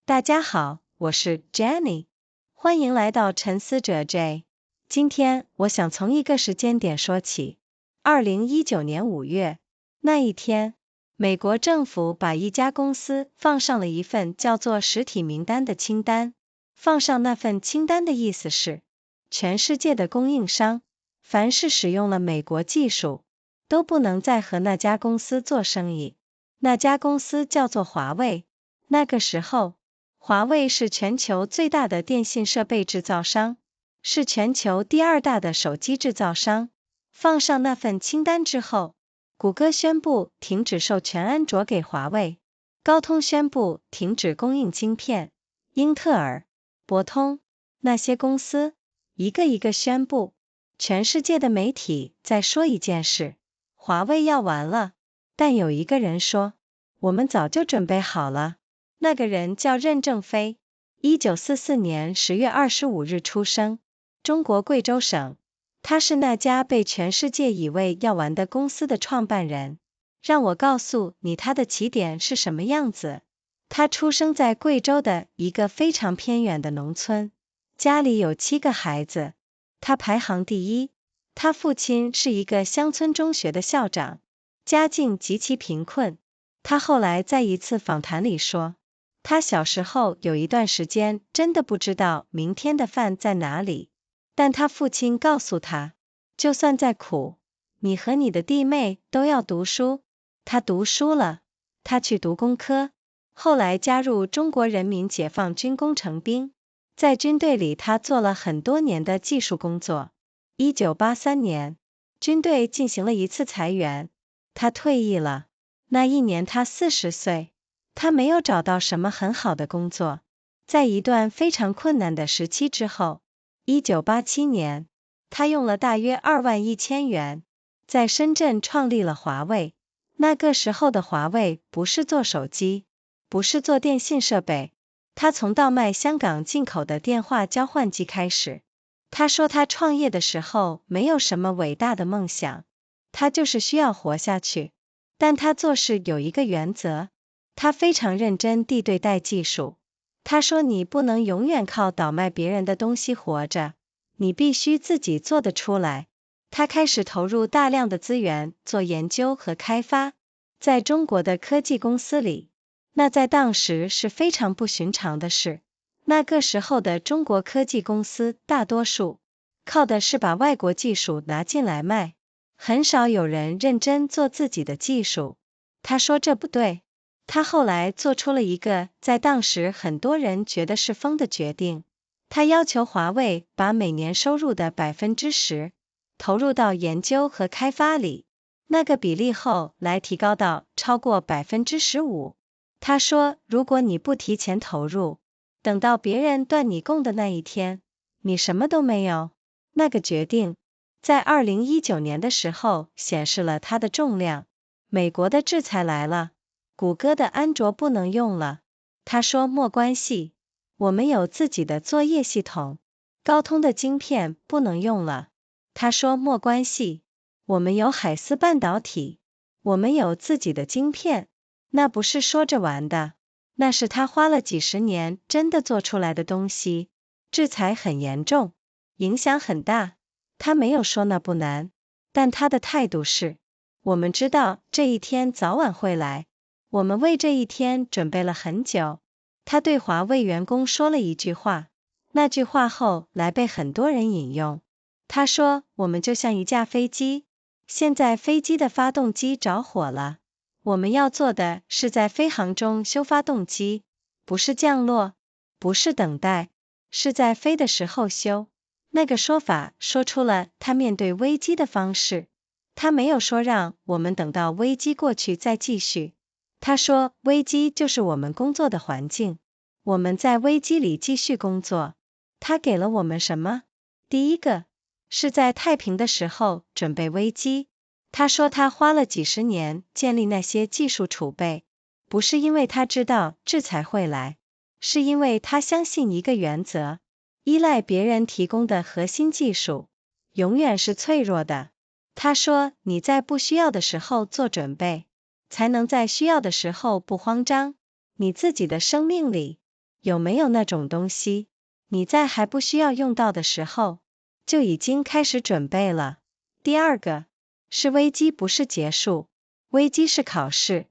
大家好，我是 Jenny， 欢迎来到沉思者 J。今天我想从一个时间点说起。2019年5月，那一天，美国政府把一家公司放上了一份叫做实体名单的清单。放上那份清单的意思是，全世界的供应商，凡是使用了美国技术，都不能再和那家公司做生意。那家公司叫做华为。那个时候，华为是全球最大的电信设备制造商，是全球第2大的手机制造商。放上那份清单之后，谷歌宣布停止授权安卓给华为，高通宣布停止供应晶片，英特尔、博通那些公司一个一个宣布。全世界的媒体在说一件事，华为要完了，但有一个人说，我们早就准备好了。那个人叫任正非，1944年10月25日出生，中国贵州省。他是那家被全世界以为要完的公司的创办人。让我告诉你他的起点是什么样子。他出生在贵州的一个非常偏远的农村，家里有7个孩子，他排行第1。他父亲是一个乡村中学的校长，家境极其贫困。他后来在一次访谈里说，他小时候有一段时间真的不知道明天的饭在哪里，但他父亲告诉他，就算再苦，你和你的弟妹都要读书。他读书了，他去读工科，后来加入中国人民解放军工程兵，在军队里他做了很多年的技术工作。1983年，军队进行了一次裁员，他退役了。那一年他40岁。他没有找到什么很好的工作，在一段非常困难的时期之后，1987年，他用了大约21000元，在深圳创立了华为。那个时候的华为不是做手机，不是做电信设备，他从倒卖香港进口的电话交换机开始。他说他创业的时候没有什么伟大的梦想，他就是需要活下去。但他做事有一个原则，他非常认真地对待技术。他说你不能永远靠倒卖别人的东西活着，你必须自己做得出来。他开始投入大量的资源做研究和开发，在中国的科技公司里，那在当时是非常不寻常的事。那个时候的中国科技公司大多数靠的是把外国技术拿进来卖，很少有人认真做自己的技术。他说这不对。他后来做出了一个在当时很多人觉得是疯的决定，他要求华为把每年收入的10%投入到研究和开发里，那个比例后来提高到超过15%。他说，如果你不提前投入，等到别人断你供的那一天，你什么都没有。那个决定在2019年的时候显示了它的重量。美国的制裁来了，谷歌的安卓不能用了。他说没关系，我们有自己的作业系统。高通的晶片不能用了。他说没关系，我们有海思半导体，我们有自己的晶片。那不是说着玩的，那是他花了几十年真的做出来的东西。制裁很严重，影响很大。他没有说那不难，但他的态度是，我们知道这一天早晚会来，我们为这一天准备了很久。他对华为员工说了一句话，那句话后来被很多人引用。他说，我们就像一架飞机，现在飞机的发动机着火了，我们要做的是在飞行中修发动机，不是降落，不是等待，是在飞的时候修。那个说法说出了他面对危机的方式。他没有说让我们等到危机过去再继续。他说，危机就是我们工作的环境，我们在危机里继续工作。他给了我们什么？第一个，是在太平的时候准备危机。他说他花了几十年建立那些技术储备，不是因为他知道制裁会来，是因为他相信一个原则，依赖别人提供的核心技术永远是脆弱的。他说，你在不需要的时候做准备，才能在需要的时候不慌张。你自己的生命里有没有那种东西，你在还不需要用到的时候，就已经开始准备了？第二个是危机不是结束，危机是考试。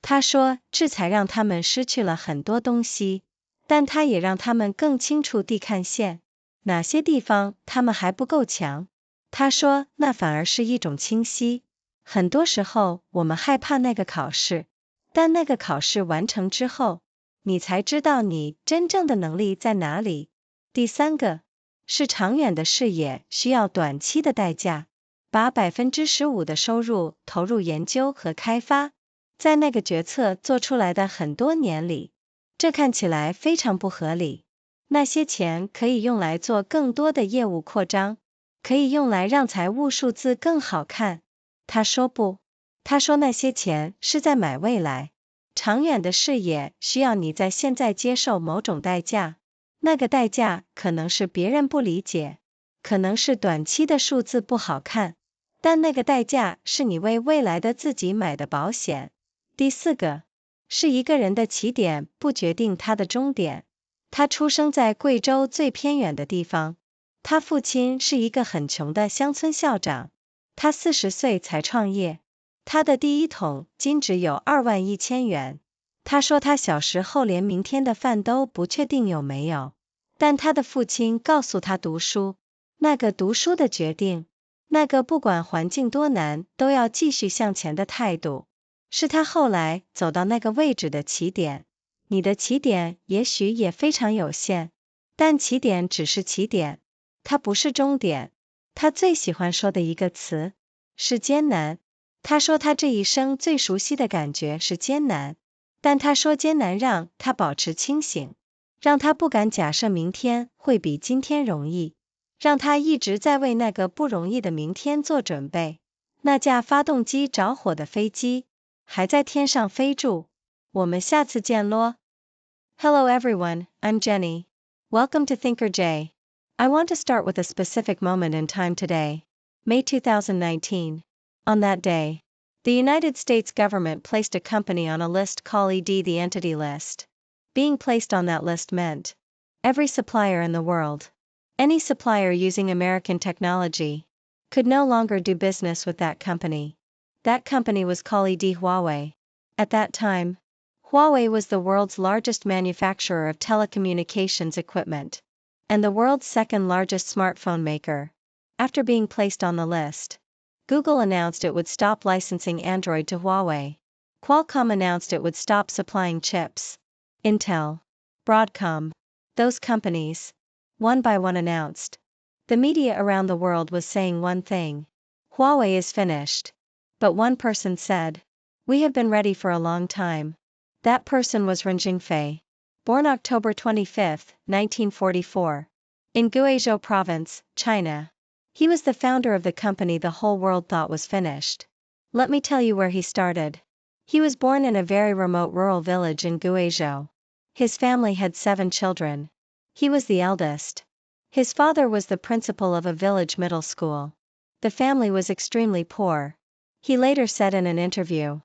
他说，制裁让他们失去了很多东西，但他也让他们更清楚地看见哪些地方他们还不够强。他说，那反而是一种清晰。很多时候我们害怕那个考试，但那个考试完成之后，你才知道你真正的能力在哪里。第三个是长远的视野需要短期的代价，把15%的收入投入研究和开发。在那个决策做出来的很多年里，这看起来非常不合理。那些钱可以用来做更多的业务扩张，可以用来让财务数字更好看。他说不，他说那些钱是在买未来。长远的视野需要你在现在接受某种代价，那个代价可能是别人不理解，可能是短期的数字不好看，但那个代价是你为未来的自己买的保险。第四个是一个人的起点不决定他的终点。他出生在贵州最偏远的地方，他父亲是一个很穷的乡村校长，他40岁才创业，他的第一桶金只有21000元。他说他小时候连明天的饭都不确定有没有，但他的父亲告诉他读书，那个读书的决定，那个不管环境多难都要继续向前的态度，是他后来走到那个位置的起点。你的起点也许也非常有限，但起点只是起点，它不是终点。他最喜欢说的一个词是艰难。他说他这一生最熟悉的感觉是艰难，但他说艰难让他保持清醒，让他不敢假设明天会比今天容易，让他一直在为那个不容易的明天做准备。那架发动机着火的飞机还在天上飞住。我们下次见咯。Hello everyone, I'm Jenny. Welcome to Thinker J. I want to start with a specific moment in time today, May 2019. On that day, the United States government placed a company on a list called the Entity List. Being placed on that list meant every supplier in the world, any supplier using American technology, could no longer do business with that company. That company was called Huawei. At that time, Huawei was the world's largest manufacturer of telecommunications equipment, and the world's second largest smartphone maker. After being placed on the list, Google announced it would stop licensing Android to Huawei. Qualcomm announced it would stop supplying chips. Intel, Broadcom, those companies, one by one announced. The media around the world was saying one thing: Huawei is finished. But one person said, "We have been ready for a long time." That person was Ren Zhengfei. Born October 25, 1944. In Guizhou Province, China. He was the founder of the company the whole world thought was finished. Let me tell you where he started. He was born in a very remote rural village in Guizhou. His family had 7 children. He was the eldest. His father was the principal of a village middle school. The family was extremely poor. He later said in an interview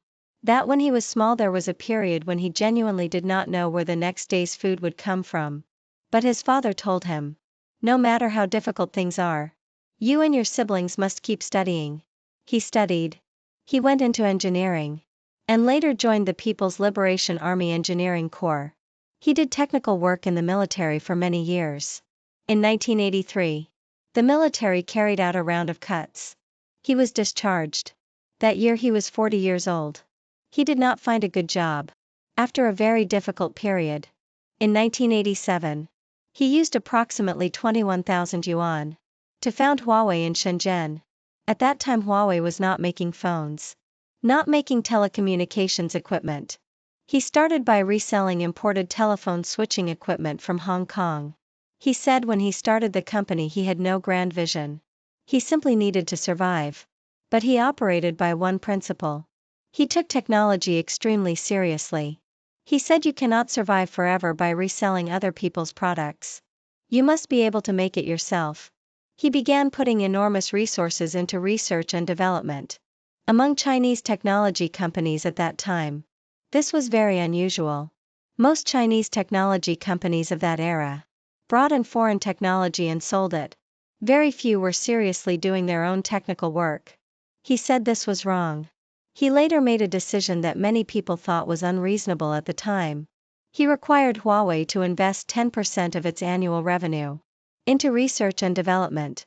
that when he was small there was a period when he genuinely did not know where the next day's food would come from. But his father told him, "No matter how difficult things are, you and your siblings must keep studying." He studied. He went into engineering, and later joined the People's Liberation Army Engineering Corps. He did technical work in the military for many years. In 1983, the military carried out a round of cuts. He was discharged. That year he was 40 years old. He did not find a good job. After a very difficult period, in 1987, he used approximately 21,000 yuan to found Huawei in Shenzhen. At that time Huawei was not making phones, not making telecommunications equipment. He started by reselling imported telephone switching equipment from Hong Kong. He said when he started the company he had no grand vision. He simply needed to survive. But he operated by one principle. He took technology extremely seriously. He said you cannot survive forever by reselling other people's products. You must be able to make it yourself. He began putting enormous resources into research and development. Among Chinese technology companies at that time, this was very unusual. Most Chinese technology companies of that era brought in foreign technology and sold it. Very few were seriously doing their own technical work. He said this was wrong. He later made a decision that many people thought was unreasonable at the time. He required Huawei to invest 10% of its annual revenue into research and development.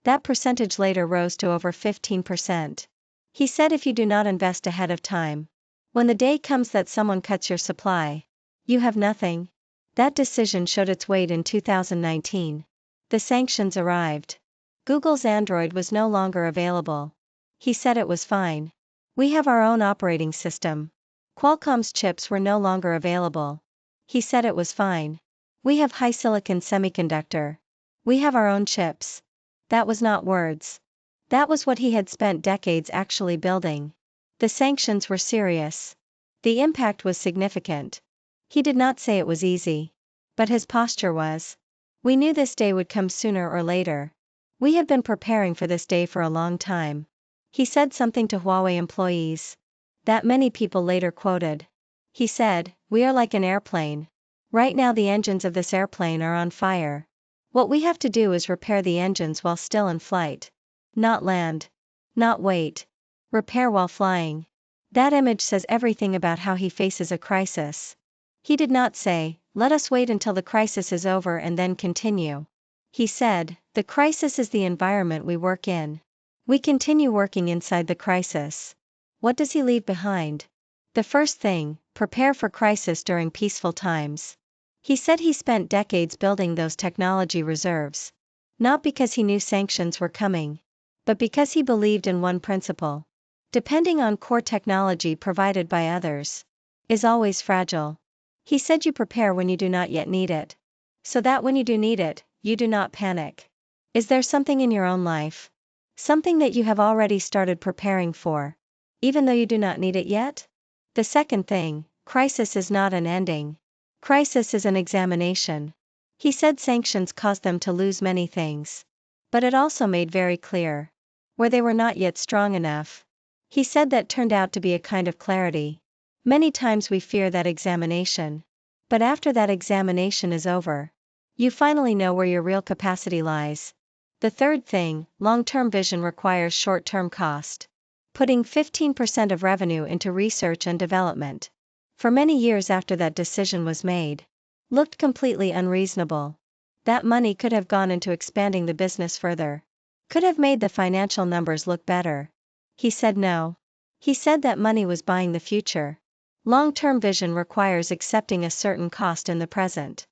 That percentage later rose to over 15%. He said if you do not invest ahead of time, when the day comes that someone cuts your supply, you have nothing. That decision showed its weight in 2019. The sanctions arrived. Google's Android was no longer available. He said it was fine. We have our own operating system. Qualcomm's chips were no longer available. He said it was fine. We have high silicon semiconductor. We have our own chips. That was not words. That was what he had spent decades actually building. The sanctions were serious. The impact was significant. He did not say it was easy. But his posture was. We knew this day would come sooner or later. We have been preparing for this day for a long time. He said something to Huawei employees that many people later quoted. He said, "We are like an airplane. Right now the engines of this airplane are on fire. What we have to do is repair the engines while still in flight. Not land. Not wait. Repair while flying." That image says everything about how he faces a crisis. He did not say, "Let us wait until the crisis is over and then continue." He said, "The crisis is the environment we work in. We continue working inside the crisis." What does he leave behind? The first thing, prepare for crisis during peaceful times. He said he spent decades building those technology reserves. Not because he knew sanctions were coming, but because he believed in one principle. Depending on core technology provided by others is always fragile. He said you prepare when you do not yet need it, so that when you do need it, you do not panic. Is there something in your own life? Something that you have already started preparing for, even though you do not need it yet? The second thing, crisis is not an ending. Crisis is an examination. He said sanctions caused them to lose many things. But it also made very clear where they were not yet strong enough. He said that turned out to be a kind of clarity. Many times we fear that examination. But after that examination is over, you finally know where your real capacity lies. The third thing, long-term vision requires short-term cost. Putting 15% of revenue into research and development, for many years after that decision was made, looked completely unreasonable. That money could have gone into expanding the business further. Could have made the financial numbers look better. He said no. He said that money was buying the future. Long-term vision requires accepting a certain cost in the present.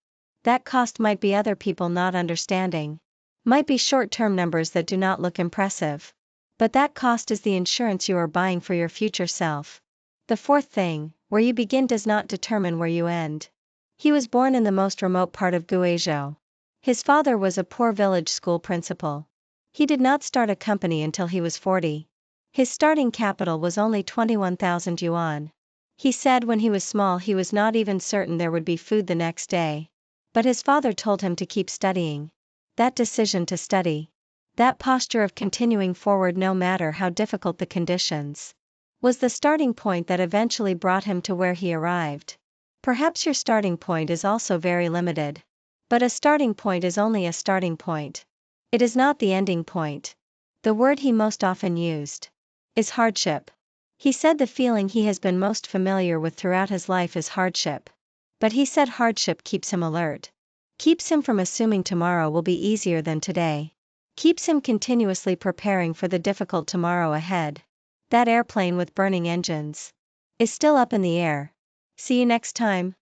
That cost might be other people not understanding. Might be short-term numbers that do not look impressive. But that cost is the insurance you are buying for your future self. The fourth thing, where you begin does not determine where you end. He was born in the most remote part of Guizhou. His father was a poor village school principal. He did not start a company until he was 40. His starting capital was only 21,000 yuan. He said when he was small he was not even certain there would be food the next day. But his father told him to keep studying. That decision to study, that posture of continuing forward no matter how difficult the conditions, was the starting point that eventually brought him to where he arrived. Perhaps your starting point is also very limited. But a starting point is only a starting point. It is not the ending point. The word he most often used is hardship. He said the feeling he has been most familiar with throughout his life is hardship. But he said hardship keeps him alert. Keeps him from assuming tomorrow will be easier than today. Keeps him continuously preparing for the difficult tomorrow ahead. That airplane with burning engines is still up in the air. See you next time.